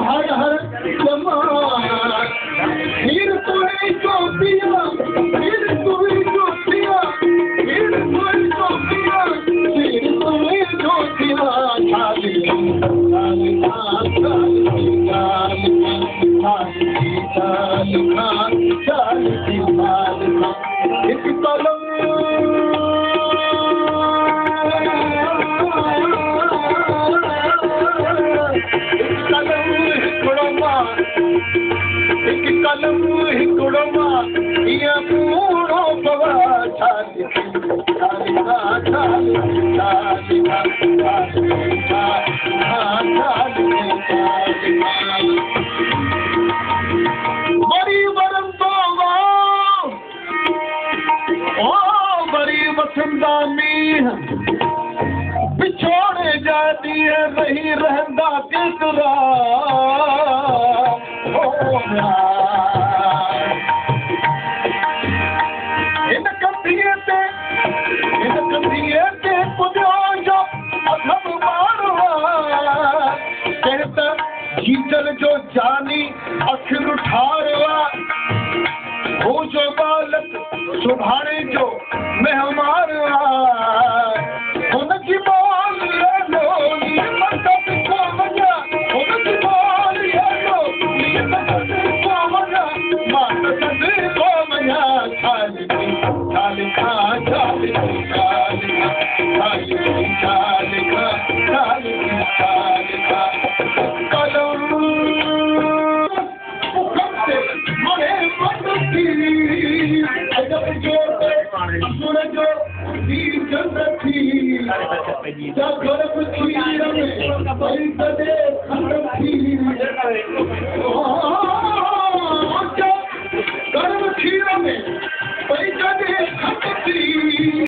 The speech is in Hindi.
हर हर जमान फिर कोई चौथिया फिर कोई चौथिया फिर कोई चौथिया फिर कोई चौथिया खाली एक कलम ये पूरो बवा छाली बड़ी वरम तो ओ बड़ी वसंदानी बिछोड़े जाती है नहीं रहंदा किसरा जो जानी अखिर उठारवा हो जो बालक सुभाणे जो मेहमान उनकी बोल ले लो मदद को मजा उनकी बोल ले लो मदद को मजा मदद को मजा खाली खाली खाली जब